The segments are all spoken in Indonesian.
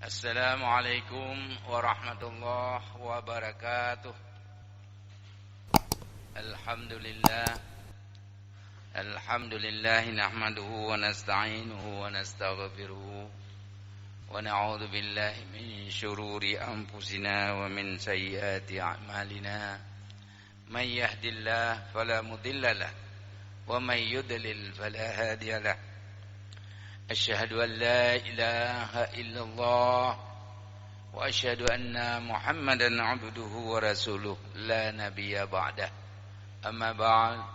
Assalamualaikum warahmatullahi wabarakatuh. Alhamdulillah. Alhamdulillah nahmaduhu wa nasta'inuhu wa nastaghfiruhu wa na'udzu billahi min shururi anfusina wa min sayyiati a'malina. Man yahdihillahu fala mudilla lahu wa man yudlil fala hadiya lahu. Asyhadu an la ilaha illallah wa asyhadu anna Muhammadan abduhu wa rasuluh la nabiyya ba'dah. Amma ba'd.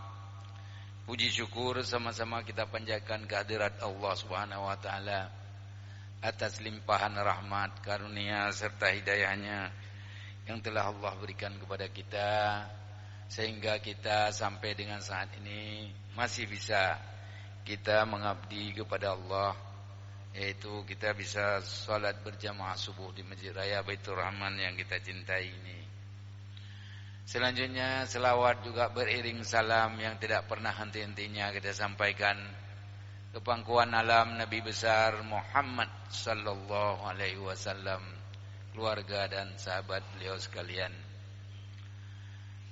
Puji syukur sama-sama kita panjatkan kehadirat Allah Subhanahu wa taala atas limpahan rahmat, karunia serta hidayahnya yang telah Allah berikan kepada kita sehingga kita sampai dengan saat ini masih bisa kita mengabdi kepada Allah, yaitu kita bisa salat berjamaah subuh di Masjid Raya Baitur Rahman yang kita cintai ini. Selanjutnya selawat juga beriring salam yang tidak pernah henti-hentinya kita sampaikan ke pangkuan alam Nabi besar Muhammad sallallahu alaihi wasallam, keluarga dan sahabat beliau sekalian.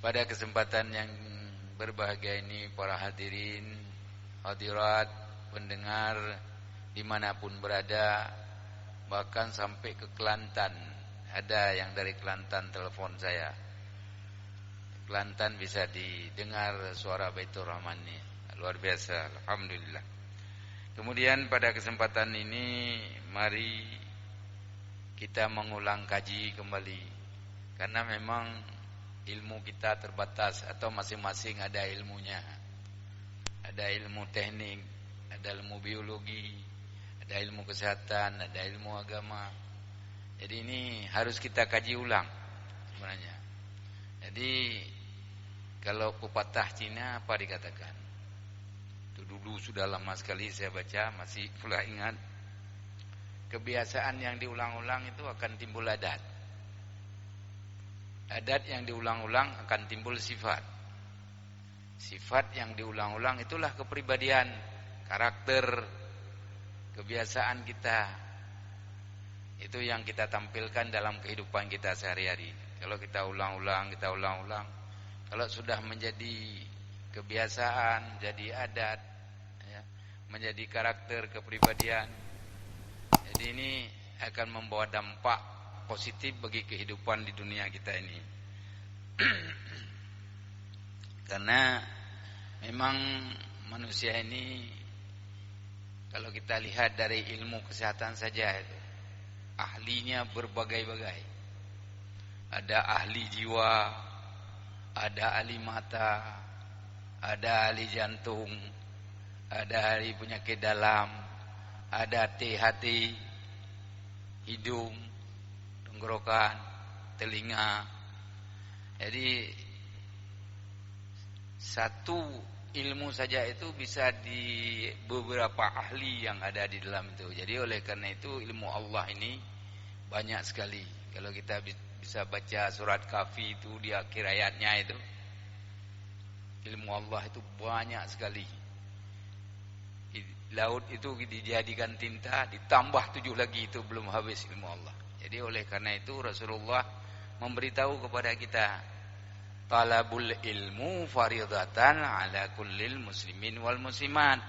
Pada kesempatan yang berbahagia ini, para hadirin hadirat, pendengar dimanapun berada, bahkan sampai ke Kelantan. Ada yang dari Kelantan telepon saya. Kelantan bisa didengar suara Baitur Rahman ini. Luar biasa, alhamdulillah. Kemudian pada kesempatan ini mari kita mengulang kaji kembali, karena memang ilmu kita terbatas atau masing-masing ada ilmunya. Ada ilmu teknik, ada ilmu biologi, ada ilmu kesehatan, ada ilmu agama. Jadi ini harus kita kaji ulang sebenarnya. Jadi kalau pepatah Cina apa dikatakan? Itu dulu sudah lama sekali saya baca, masih pula ingat. Kebiasaan yang diulang-ulang itu akan timbul adat. Adat yang diulang-ulang akan timbul sifat. Sifat yang diulang-ulang itulah kepribadian, karakter, kebiasaan kita. Itu yang kita tampilkan dalam kehidupan kita sehari-hari. Kalau kita ulang-ulang, kalau sudah menjadi kebiasaan, jadi adat, ya, menjadi karakter, kepribadian. Jadi ini akan membawa dampak positif bagi kehidupan di dunia kita ini. Karena memang manusia ini kalau kita lihat dari ilmu kesehatan saja itu ahlinya berbagai-bagai. Ada ahli jiwa, ada ahli mata, ada ahli jantung, ada ahli penyakit dalam, ada hati, hidung, tenggorokan, telinga. Jadi satu ilmu saja itu bisa di beberapa ahli yang ada di dalam itu. Jadi oleh karena itu ilmu Allah ini banyak sekali. Kalau kita bisa baca surat Kahfi itu di akhir ayatnya itu, ilmu Allah itu banyak sekali. Laut itu dijadikan tinta, ditambah 7 lagi, itu belum habis ilmu Allah. Jadi oleh karena itu Rasulullah memberitahu kepada kita, talabul ilmu faridatan ala kullil muslimin wal muslimat.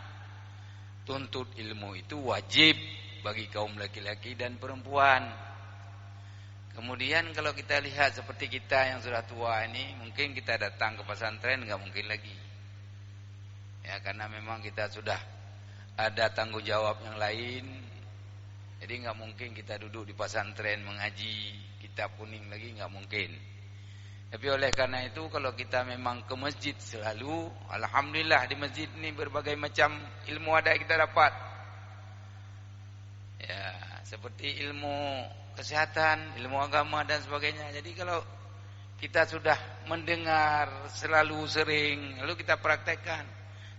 Tuntut ilmu itu wajib bagi kaum laki-laki dan perempuan. Kemudian kalau kita lihat seperti kita yang sudah tua ini, mungkin kita datang ke pesantren enggak mungkin lagi. Ya, karena memang kita sudah ada tanggung jawab yang lain. Jadi enggak mungkin kita duduk di pesantren mengaji kitab kuning lagi, enggak mungkin. Tapi oleh karena itu kalau kita memang ke masjid selalu, alhamdulillah di masjid ini berbagai macam ilmu ada kita dapat. Ya, seperti ilmu kesehatan, ilmu agama dan sebagainya. Jadi kalau kita sudah mendengar selalu sering, lalu kita praktekkan.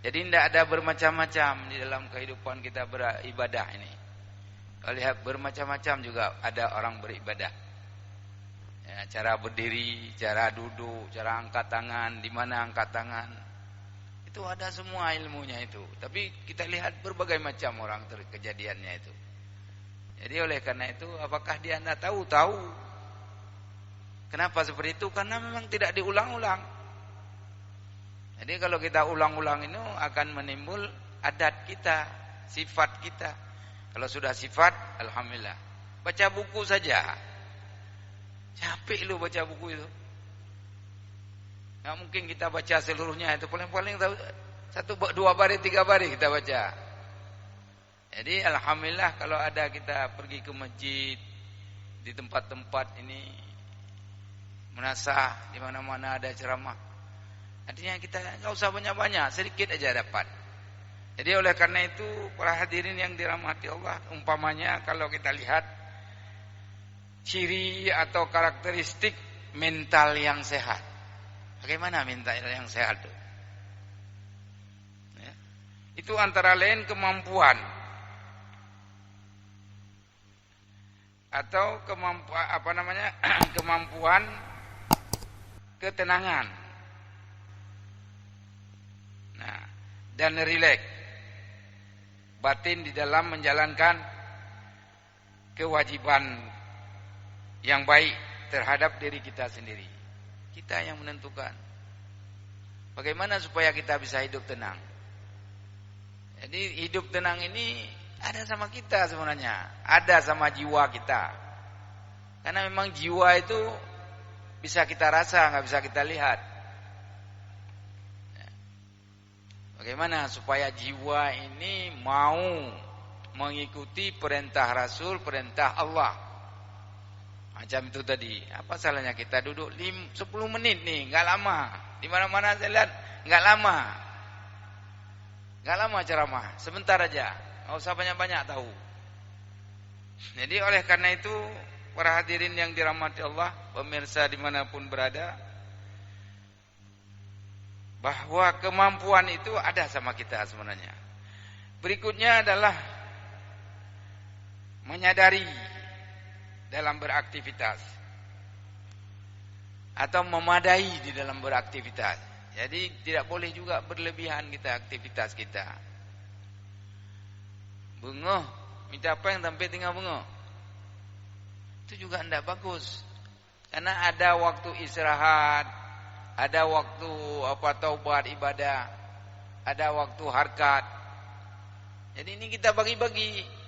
Jadi tidak ada bermacam-macam di dalam kehidupan kita beribadah ini. Kalau lihat bermacam-macam juga ada orang beribadah. Ya, cara berdiri, cara duduk, cara angkat tangan, di mana angkat tangan, itu ada semua ilmunya itu. Tapi kita lihat berbagai macam orang kejadiannya itu. Jadi oleh karena itu, apakah dia tidak tahu? Tahu. Kenapa seperti itu? Karena memang tidak diulang-ulang. Jadi kalau kita ulang-ulang itu akan menimbul adat kita, sifat kita. Kalau sudah sifat, alhamdulillah. Baca buku saja. Capek lu baca buku itu. Nggak mungkin kita baca seluruhnya. Itu paling-paling 1, 2 baris, 3 baris kita baca. Jadi alhamdulillah kalau ada kita pergi ke masjid, di tempat-tempat ini munasah, di mana-mana ada ceramah. Artinya kita nggak usah banyak-banyak, sedikit aja dapat. Jadi oleh karena itu para hadirin yang dirahmati Allah, umpamanya kalau kita lihat ciri atau karakteristik mental yang sehat. Bagaimana mental yang sehat itu? Ya. Itu antara lain kemampuan atau kemampuan ketenangan. Nah, dan rileks batin di dalam menjalankan kewajiban yang baik terhadap diri kita sendiri. Kita yang menentukan bagaimana supaya kita bisa hidup tenang. Jadi hidup tenang ini ada sama kita sebenarnya, ada sama jiwa kita. Karena memang jiwa itu bisa kita rasa, nggak bisa kita lihat. Bagaimana supaya jiwa ini mau mengikuti perintah Rasul, perintah Allah. Macam itu tadi. Apa salahnya kita duduk 10 menit nih, nggak lama. Di mana-mana saya lihat nggak lama. Nggak lama ceramah, sebentar aja. Nggak usah banyak-banyak tahu. Jadi oleh karena itu para hadirin yang dirahmati Allah, pemirsa dimanapun berada, bahwa kemampuan itu ada sama kita sebenarnya. Berikutnya adalah menyadari dalam beraktivitas atau memadai di dalam beraktivitas. Jadi tidak boleh juga berlebihan kita aktivitas kita. Bengong, minta apa yang sampai tinggal bengong. Itu juga tidak bagus. Karena ada waktu istirahat, ada waktu taubat ibadah, ada waktu harkat. Jadi ini kita bagi-bagi.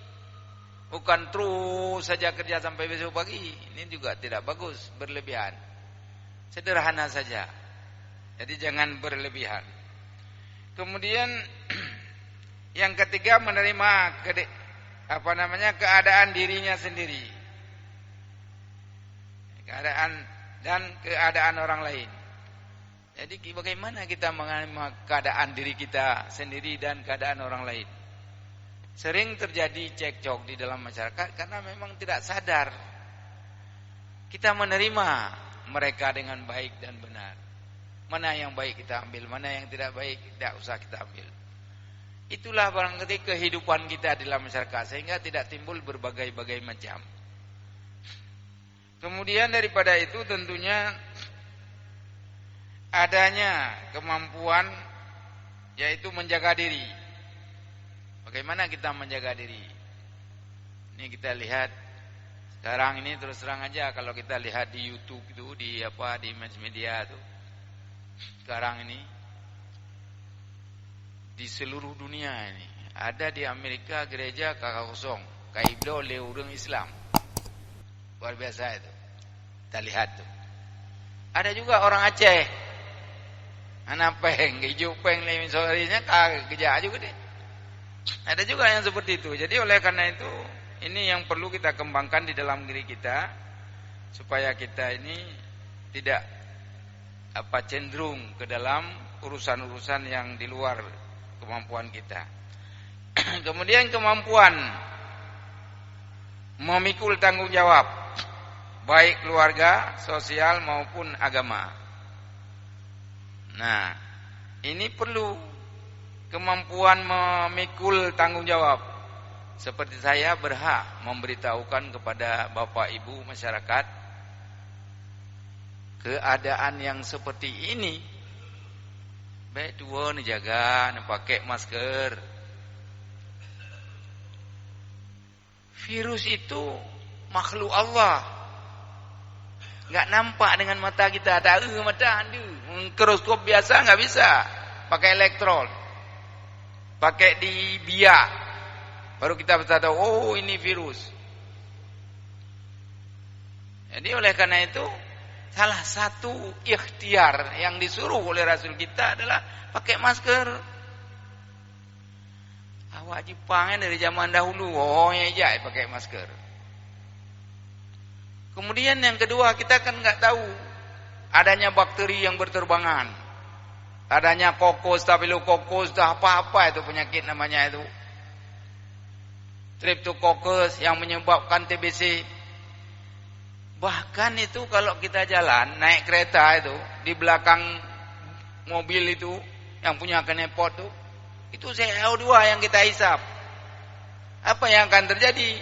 Bukan terus saja kerja sampai besok pagi. Ini juga tidak bagus, berlebihan. Sederhana saja. Jadi jangan berlebihan. Kemudian yang ketiga menerima keadaan dirinya sendiri. Keadaan orang lain. Jadi bagaimana kita mengalami keadaan diri kita sendiri dan keadaan orang lain? Sering terjadi cekcok di dalam masyarakat karena memang tidak sadar. Kita menerima mereka dengan baik dan benar. Mana yang baik kita ambil, mana yang tidak baik tidak usah kita ambil. Itulah barangkali kehidupan kita di dalam masyarakat sehingga tidak timbul berbagai-bagai macam. Kemudian daripada itu tentunya adanya kemampuan yaitu menjaga diri. Bagaimana kita menjaga diri? Ini kita lihat sekarang ini terus terang aja kalau kita lihat di YouTube itu di mass media itu. Sekarang ini di seluruh dunia ini ada di Amerika gereja kakak kosong, kaiblo oleh orang Islam. Luar biasa itu. Kita lihat tuh. Ada juga orang Aceh. Anak peng, hijau peng lemin sorinya kerja juga deh. Ada juga yang seperti itu. Jadi oleh karena itu ini yang perlu kita kembangkan di dalam diri kita supaya kita ini tidak cenderung ke dalam urusan-urusan yang di luar kemampuan kita. Kemudian kemampuan memikul tanggung jawab baik keluarga, sosial maupun agama. Nah, ini perlu kemampuan memikul tanggung jawab. Seperti saya berhak memberitahukan kepada Bapak Ibu masyarakat keadaan yang seperti ini. Baik dua nih jaga, nih pakai masker. Virus itu makhluk Allah. Enggak nampak dengan mata kita. Tak ada mata anda. Mikroskop biasa enggak bisa. Pakai elektron. Pakai di biak. Baru kita bisa tahu, oh ini virus. Jadi oleh karena itu, salah satu ikhtiar yang disuruh oleh Rasul kita adalah pakai masker. Awak Jepang dari zaman dahulu, oh ya pakai masker. Kemudian yang kedua, kita kan nggak tahu adanya bakteri yang berterbangan, adanya kokos, staphylococcus, apa-apa itu penyakit namanya itu, Streptococcus yang menyebabkan TBC. Bahkan itu kalau kita jalan naik kereta itu di belakang mobil itu yang punya knalpot itu CO2 yang kita hisap. Apa yang akan terjadi?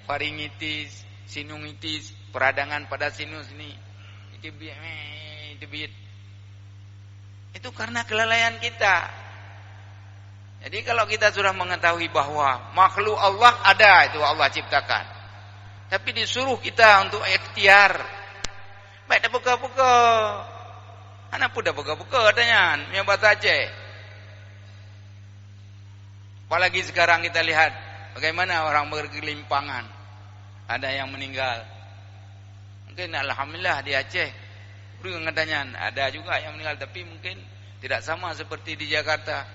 Faringitis, sinusitis, peradangan pada sinus ini. Itu karena kelalaian kita. Jadi kalau kita sudah mengetahui bahwa makhluk Allah ada, itu Allah ciptakan. Tapi disuruh kita untuk ikhtiar. Baik dah buka-buka. Anak pun dah buka-buka katanya. Nyobat saja. Apalagi sekarang kita lihat bagaimana orang bergelimpangan. Ada yang meninggal. Mungkin alhamdulillah di Aceh. Beri katanya ada juga yang meninggal, tapi mungkin tidak sama seperti di Jakarta.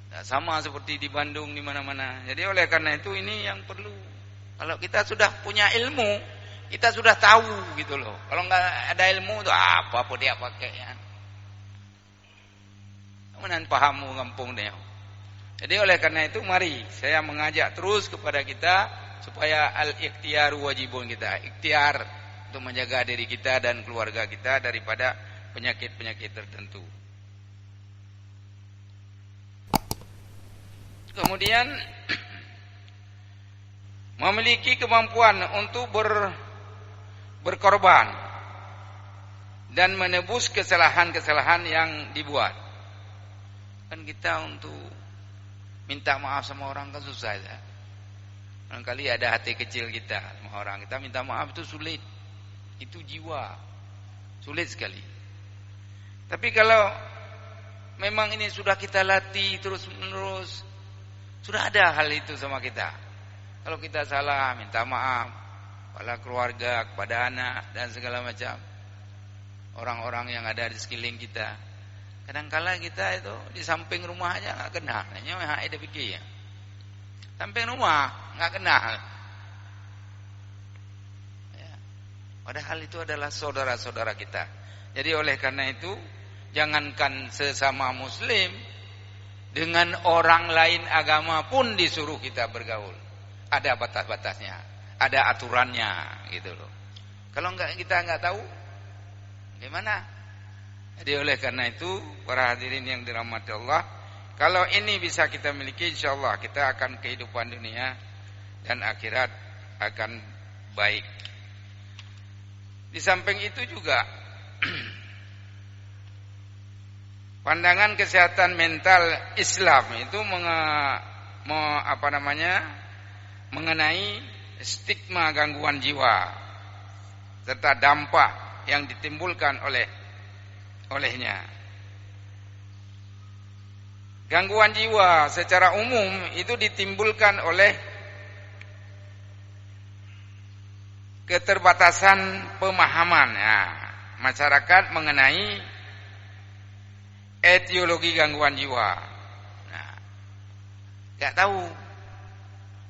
Tidak sama seperti di Bandung, di mana-mana. Jadi oleh karena itu ini yang perlu. Kalau kita sudah punya ilmu, kita sudah tahu gitu loh. Kalau nggak ada ilmu itu apa dia pakai ya. Kemudian pahamu kampung deh. Jadi oleh karena itu mari saya mengajak terus kepada kita supaya al-ikhtiar wajibun kita. Ikhtiar untuk menjaga diri kita dan keluarga kita daripada penyakit-penyakit tertentu. Kemudian memiliki kemampuan untuk berkorban dan menebus kesalahan-kesalahan yang dibuat. Kan kita untuk minta maaf sama orang kan susah ya. Barangkali ada hati kecil kita sama orang, kita minta maaf itu sulit. Itu jiwa. Sulit sekali. Tapi kalau memang ini sudah kita latih terus-menerus, sudah ada hal itu sama kita. Kalau kita salah, minta maaf kepada keluarga, kepada anak dan segala macam orang-orang yang ada di sekeliling kita. Kadang-kala kita itu di samping rumah aja nggak kenal. Hanya ada pikir ya. Samping rumah nggak kenal. Ya. Padahal itu adalah saudara-saudara kita. Jadi oleh karena itu jangankan sesama Muslim, dengan orang lain agama pun disuruh kita bergaul. Ada batas-batasnya, ada aturannya gitu loh. Kalau kita nggak tahu, gimana? Jadi oleh karena itu, para hadirin yang dirahmati Allah, kalau ini bisa kita miliki, insyaallah kita akan kehidupan dunia dan akhirat akan baik. Di samping itu juga pandangan kesehatan mental Islam itu mengenai stigma gangguan jiwa serta dampak yang ditimbulkan olehnya. Gangguan jiwa secara umum itu ditimbulkan oleh keterbatasan pemahaman masyarakat mengenai etiologi gangguan jiwa. Gak tahu.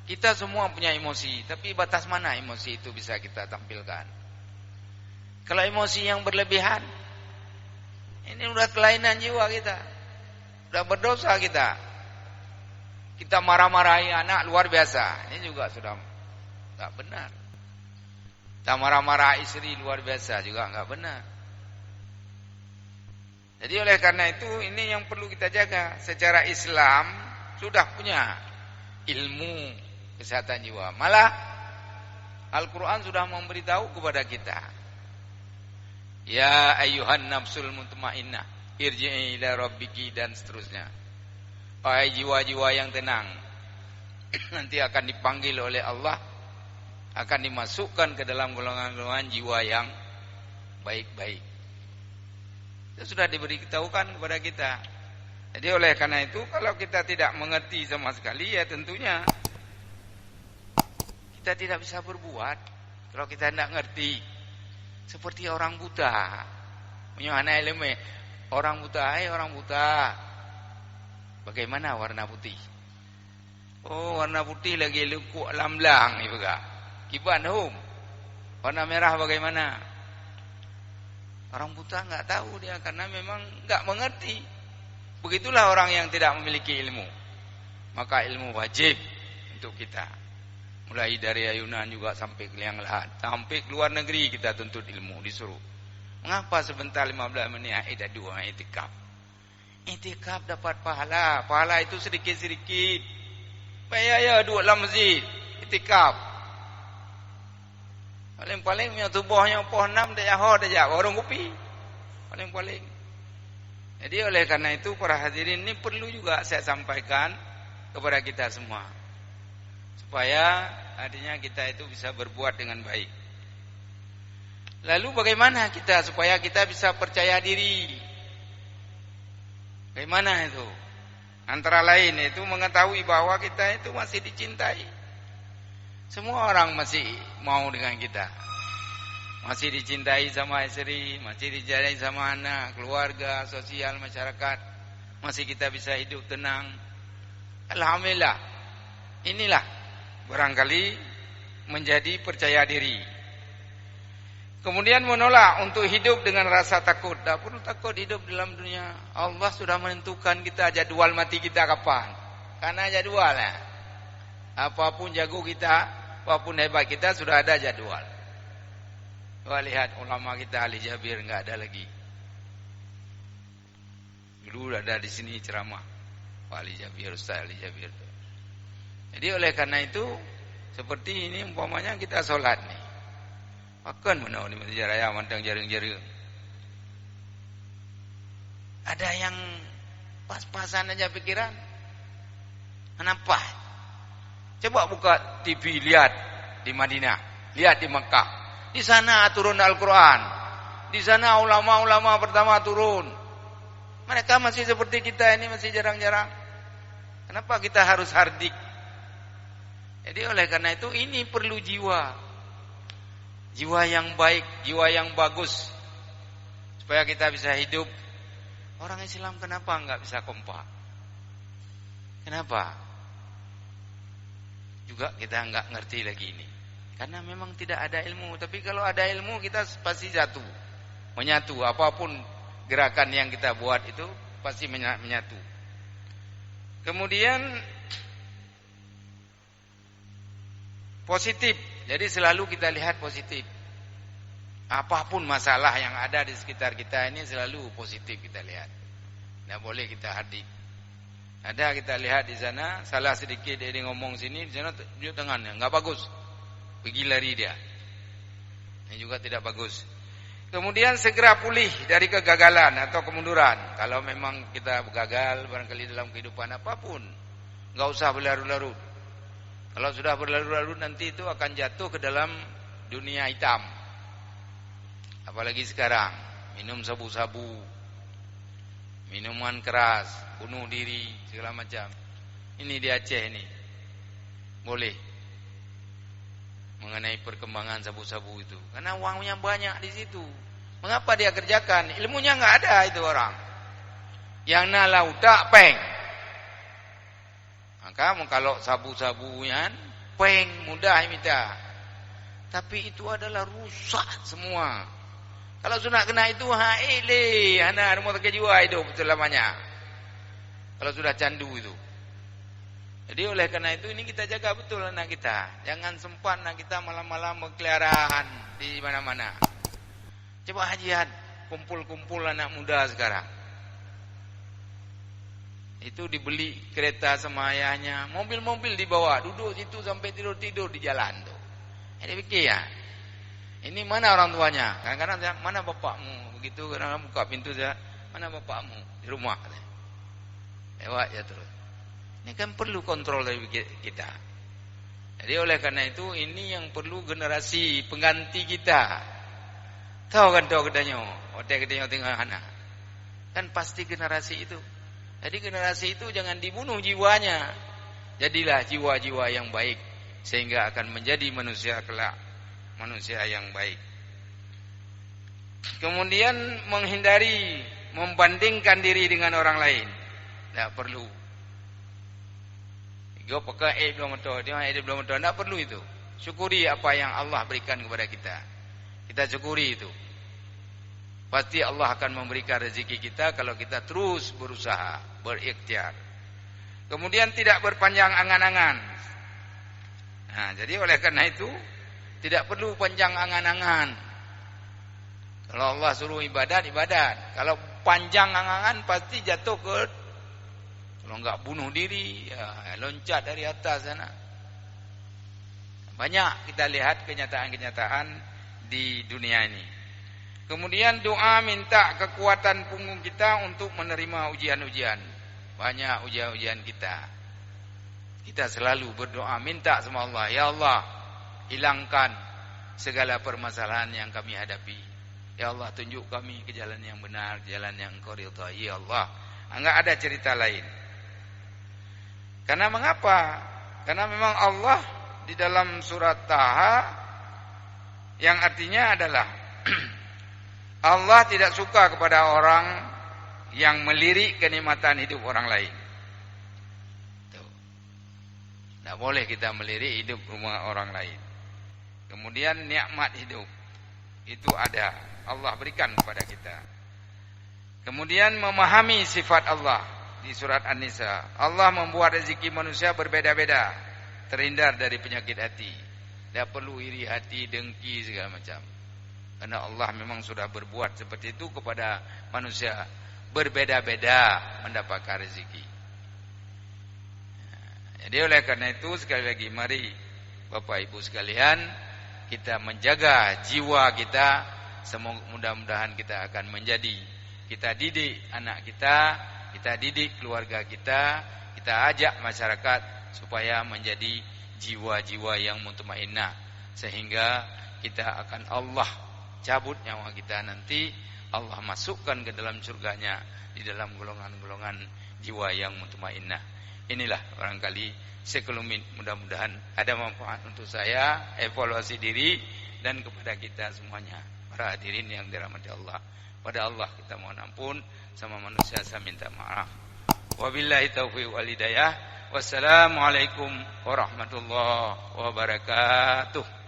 Kita semua punya emosi, tapi batas mana emosi itu bisa kita tampilkan? Kalau emosi yang berlebihan, ini udah kelainan jiwa kita, udah berdosa kita. Kita marah-marahi anak luar biasa, ini juga sudah nggak benar. Kita marah-marah istri luar biasa juga nggak benar. Jadi oleh karena itu ini yang perlu kita jaga. Secara Islam sudah punya ilmu kesehatan jiwa. Malah Al-Quran sudah memberitahu kepada kita, ya ayyuhan nafsul mutmainnah irji'i ila rabbiki dan seterusnya. Wahai jiwa-jiwa yang tenang, nanti akan dipanggil oleh Allah, akan dimasukkan ke dalam golongan-golongan jiwa yang baik-baik. Itu sudah diberitahukan kepada kita. Jadi oleh karena itu kalau kita tidak mengerti sama sekali, ya tentunya kita tidak bisa berbuat. Kalau kita tidak ngerti, seperti orang buta. Punya anak ilmu, orang buta, orang buta. Bagaimana warna putih? Oh, warna putih lagi lekuk lamblang ni juga. Kiban hum. Warna merah bagaimana? Orang buta enggak tahu dia karena memang enggak mengerti. Begitulah orang yang tidak memiliki ilmu. Maka ilmu wajib untuk kita. Mulai dari ayunan juga sampai ke liang lahat, sampai ke luar negeri kita tuntut ilmu, disuruh. Mengapa sebentar 15 menit ada dua itikaf? Itikaf dapat pahala. Pahala itu sedikit-sedikit. Bayar ya duduk dalam masjid, itikaf. Paling-paling punya tubuhnya pohon 6 dah jauh dah jauh warung kopi. Paling-paling. Jadi oleh karena itu para hadirin ini perlu juga saya sampaikan kepada kita semua. Supaya artinya kita itu bisa berbuat dengan baik. Lalu bagaimana kita supaya kita bisa percaya diri? Bagaimana itu? Antara lain itu mengetahui bahwa kita itu masih dicintai. Semua orang masih mau dengan kita. Masih dicintai sama istri, masih dicintai sama anak, keluarga, sosial, masyarakat. Masih kita bisa hidup tenang. Alhamdulillah. Inilah barangkali menjadi percaya diri. Kemudian menolak untuk hidup dengan rasa takut. Tak perlu takut hidup dalam dunia. Allah sudah menentukan kita jadwal mati kita kapan. Karena jadwal ya. Apapun jago kita, apapun hebat kita sudah ada jadwal. Wah, lihat ulama kita Ali Jabir enggak ada lagi. Dulu ada di sini ceramah. Pak Ali Jabir, Ustaz Ali Jabir. Jadi oleh karena itu seperti ini umpamanya kita sholat nih. Akan mana di Masjid Raya mantang jaring-jaring. Ada yang pas-pasan aja pikiran. Kenapa? Coba buka TV lihat di Madinah, lihat di Mekah. Di sana turun Al-Quran. Di sana ulama-ulama pertama turun. Mereka masih seperti kita ini masih jarang-jarang. Kenapa kita harus hardik? Jadi oleh karena itu ini perlu jiwa. Jiwa yang baik, jiwa yang bagus. Supaya kita bisa hidup. Orang Islam kenapa enggak bisa kompak? Kenapa? Juga kita enggak ngerti lagi ini. Karena memang tidak ada ilmu. Tapi kalau ada ilmu kita pasti jatuh. Menyatu. Apapun gerakan yang kita buat itu pasti menyatu. Kemudian positif. Jadi selalu kita lihat positif. Apapun masalah yang ada di sekitar kita ini selalu positif kita lihat. Tidak boleh kita hardik. Ada kita lihat di sana salah sedikit dia ngomong sini, di sana tunjuk tangannya, enggak bagus. Pergi lari dia. Ini juga tidak bagus. Kemudian segera pulih dari kegagalan atau kemunduran. Kalau memang kita gagal barangkali dalam kehidupan apapun, enggak usah berlarut-larut. Kalau sudah berlarut-larut nanti itu akan jatuh ke dalam dunia hitam. Apalagi sekarang, minum sabu-sabu, minuman keras, bunuh diri, segala macam. Ini di Aceh ini. Boleh. Mengenai perkembangan sabu-sabu itu. Karena uangnya banyak di situ. Mengapa dia kerjakan? Ilmunya enggak ada itu orang. Yang nalau tak peng. Maka kalau sabu-sabunya peng mudah minta. Tapi itu adalah rusak semua. Kalau sudah kena itu haile, anak mau terkejiwa hidup betul lamanya. Kalau sudah candu itu. Jadi oleh karena itu ini kita jaga betul anak kita. Jangan sempat anak kita malam-malam berkeliaran di mana-mana. Coba hajian kumpul-kumpul anak muda sekarang. Itu dibeli kereta sama ayahnya, mobil-mobil dibawa, duduk situ sampai tidur-tidur di jalan tuh. Jadi pikir ya, ini mana orang tuanya? Kadang-kadang mana bapakmu? Begitu kadang-kadang buka pintu saya, mana bapakmu? Di rumah. Lewat ya terus. Ini kan perlu kontrol dari kita. Jadi oleh karena itu ini yang perlu generasi pengganti kita. Tahu kan tahu katanya, otak katanya tengah anak. Kan pasti generasi itu. Jadi generasi itu jangan dibunuh jiwanya. Jadilah jiwa-jiwa yang baik sehingga akan menjadi manusia kelak, manusia yang baik. Kemudian menghindari membandingkan diri dengan orang lain. Tidak perlu. Dia pakai belum tahu, dia belum tahu. Tidak perlu itu. Syukuri apa yang Allah berikan kepada kita. Kita syukuri itu. Pasti Allah akan memberikan rezeki kita kalau kita terus berusaha, berikhtiar. Kemudian tidak berpanjang angan-angan. Nah, jadi oleh karena itu tidak perlu panjang angan-angan. Kalau Allah suruh ibadat, ibadat. Kalau panjang angan-angan pasti jatuh ke, kalau enggak bunuh diri, ya loncat dari atas sana. Banyak kita lihat kenyataan-kenyataan di dunia ini. Kemudian doa minta kekuatan punggung kita untuk menerima ujian-ujian. Banyak ujian-ujian kita. Kita selalu berdoa minta sama Allah, ya Allah, hilangkan segala permasalahan yang kami hadapi. Ya Allah, tunjuk kami ke jalan yang benar, jalan yang Engkau ridhai, ya Allah. Enggak ada cerita lain. Karena mengapa? Karena memang Allah di dalam surat Taha yang artinya adalah Allah tidak suka kepada orang yang melirik kenikmatan hidup orang lain. Tidak boleh kita melirik hidup rumah orang lain. Kemudian nikmat hidup itu ada, Allah berikan kepada kita. Kemudian memahami sifat Allah. Di surat An-Nisa, Allah membuat rezeki manusia berbeda-beda, terhindar dari penyakit hati. Tidak perlu iri hati, dengki segala macam. Karena Allah memang sudah berbuat seperti itu kepada manusia, berbeda-beda mendapatkan rezeki. Jadi oleh karena itu sekali lagi mari Bapak Ibu sekalian kita menjaga jiwa kita. Semoga mudah-mudahan kita akan menjadi, kita didik anak kita didik keluarga kita ajak masyarakat supaya menjadi jiwa-jiwa yang mutmainnah, sehingga kita akan Allah cabut nyawa kita nanti, Allah masukkan ke dalam surganya di dalam golongan-golongan jiwa yang mutmainnah. Inilah barangkali sekelumit, mudah-mudahan ada manfaat untuk saya, evaluasi diri dan kepada kita semuanya. Para hadirin yang dirahmati Allah, pada Allah kita mohon ampun, sama manusia saya minta maaf. Wabillahi taufiq wal hidayah. Wassalamualaikum warahmatullahi wabarakatuh.